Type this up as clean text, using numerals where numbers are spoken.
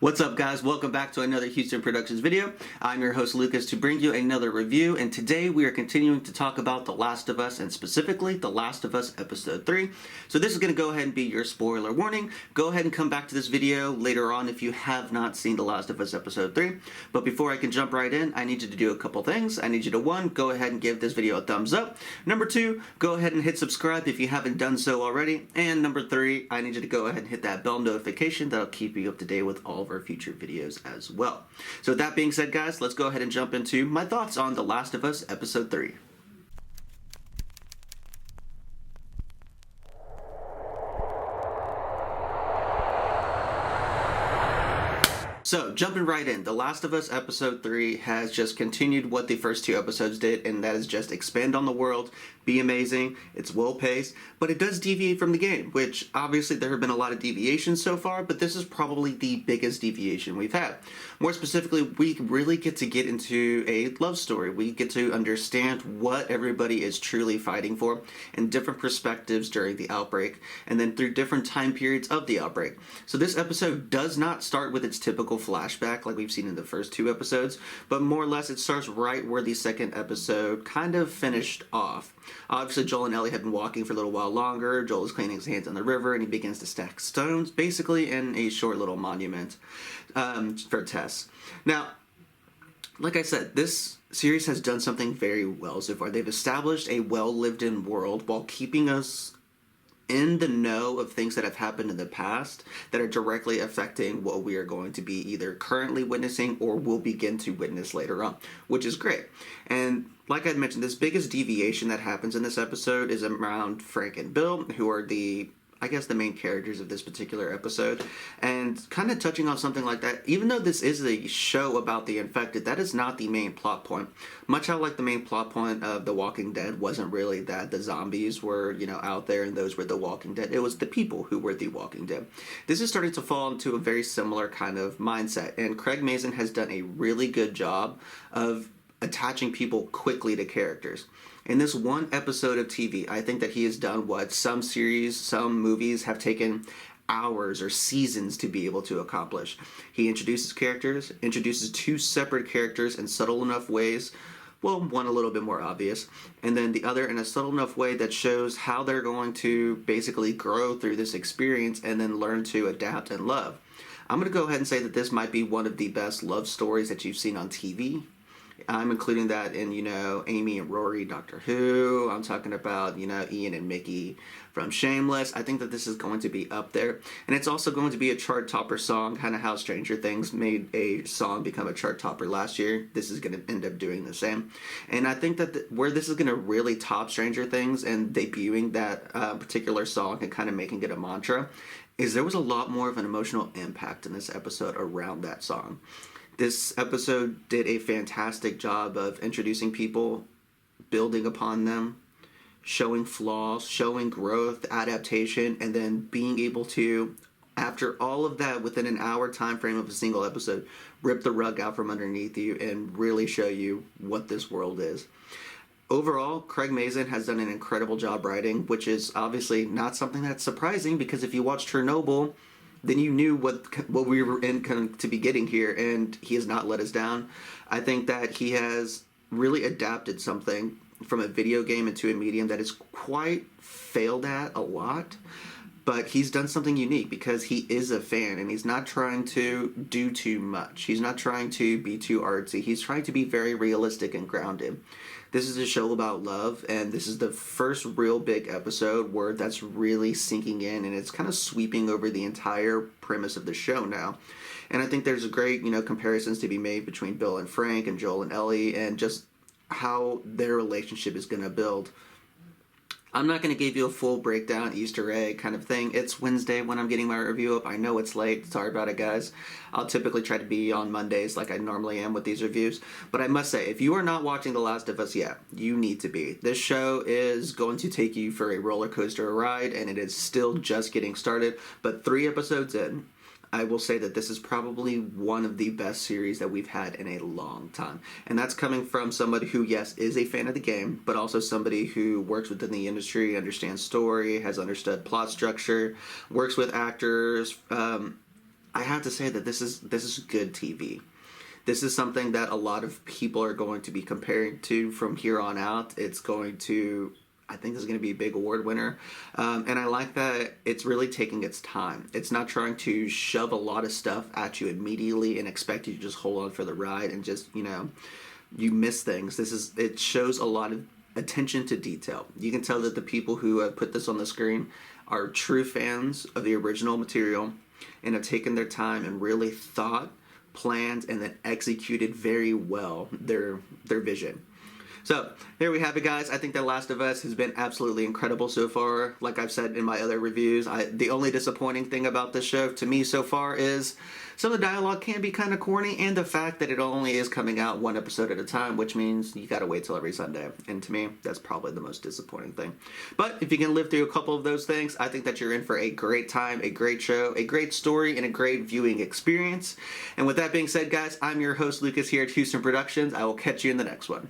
What's up, guys? Welcome back to another Houston Productions video. I'm your host Lucas to bring you another review, and today we are continuing to talk about The Last of Us, and specifically The Last of Us Episode 3. So this is going to go ahead and be your spoiler warning. Go ahead and come back to this video later on if you have not seen The Last of Us Episode 3. But before I can jump right in, I need you to do a couple things. I need you to, 1, go ahead and give this video a thumbs up. Number 2, go ahead and hit subscribe if you haven't done so already. And number 3, I need you to go ahead and hit that bell notification. That'll keep you up to date with all of our future videos as well. So with that being said, guys, let's go ahead and jump into my thoughts on The Last of Us Episode 3. So, jumping right in, The Last of Us Episode 3 has just continued what the first 2 episodes did, and that is just expand on the world, be amazing, it's well-paced, but it does deviate from the game, which obviously there have been a lot of deviations so far, but this is probably the biggest deviation we've had. More specifically, we really get into a love story. We get to understand what everybody is truly fighting for in different perspectives during the outbreak, and then through different time periods of the outbreak. So this episode does not start with its typical flashback like we've seen in the first 2 episodes, but more or less it starts right where the second episode kind of finished off. Obviously, Joel and Ellie have been walking for a little while longer. Joel is cleaning his hands on the river, and he begins to stack stones, basically in a short little monument for Tess. Now, like I said, this series has done something very well so far. They've established a well-lived-in world while keeping us in the know of things that have happened in the past that are directly affecting what we are going to be either currently witnessing or will begin to witness later on, which is great. And like I mentioned, this biggest deviation that happens in this episode is around Frank and Bill, who are the main characters of this particular episode, and kind of touching on something like that. Even though this is a show about the infected, that is not the main plot point. Much how like the main plot point of The Walking Dead wasn't really that the zombies were, out there and those were the Walking Dead. It was the people who were the Walking Dead. This is starting to fall into a very similar kind of mindset, and Craig Mazin has done a really good job of attaching people quickly to characters. In this one episode of TV, I think that he has done what some series, some movies have taken hours or seasons to be able to accomplish. He introduces characters, introduces 2 separate characters in subtle enough ways. Well, one a little bit more obvious, and then the other in a subtle enough way that shows how they're going to basically grow through this experience and then learn to adapt and love. I'm going to go ahead and say that this might be one of the best love stories that you've seen on TV. I'm including that in, Amy and Rory, Doctor Who. I'm talking about, Ian and Mickey from Shameless. I think that this is going to be up there. And it's also going to be a chart topper song, kind of how Stranger Things made a song become a chart topper last year. This is going to end up doing the same. And I think that where this is going to really top Stranger Things and debuting that particular song and kind of making it a mantra is there was a lot more of an emotional impact in this episode around that song. This episode did a fantastic job of introducing people, building upon them, showing flaws, showing growth, adaptation, and then being able to, after all of that, within an hour time frame of a single episode, rip the rug out from underneath you and really show you what this world is. Overall, Craig Mazin has done an incredible job writing, which is obviously not something that's surprising because if you watch Chernobyl, then you knew what we were to be getting here, and he has not let us down. I think that he has really adapted something from a video game into a medium that is quite failed at a lot, but he's done something unique because he is a fan, and he's not trying to do too much. He's not trying to be too artsy. He's trying to be very realistic and grounded. This is a show about love, and this is the first real big episode where that's really sinking in, and it's kind of sweeping over the entire premise of the show now. And I think there's a great, comparisons to be made between Bill and Frank and Joel and Ellie and just how their relationship is going to build. I'm not going to give you a full breakdown, Easter egg kind of thing. It's Wednesday when I'm getting my review up. I know it's late. Sorry about it, guys. I'll typically try to be on Mondays like I normally am with these reviews. But I must say, if you are not watching The Last of Us yet, you need to be. This show is going to take you for a roller coaster ride, and it is still just getting started. But 3 episodes in, I will say that this is probably one of the best series that we've had in a long time. And that's coming from somebody who, yes, is a fan of the game, but also somebody who works within the industry, understands story, has understood plot structure, works with actors, I have to say that this is good TV. This is something that a lot of people are going to be comparing to from here on out. It's going to, I think this is going to be a big award winner. And I like that it's really taking its time. It's not trying to shove a lot of stuff at you immediately and expect you to just hold on for the ride and just, you miss things. It shows a lot of attention to detail. You can tell that the people who have put this on the screen are true fans of the original material and have taken their time and really thought, planned, and then executed very well their vision. So there we have it, guys. I think The Last of Us has been absolutely incredible so far. Like I've said in my other reviews, the only disappointing thing about this show to me so far is some of the dialogue can be kind of corny, and the fact that it only is coming out one episode at a time, which means you gotta wait till every Sunday. And to me, that's probably the most disappointing thing. But if you can live through a couple of those things, I think that you're in for a great time, a great show, a great story, and a great viewing experience. And with that being said, guys, I'm your host, Lucas, here at Houston Productions. I will catch you in the next one.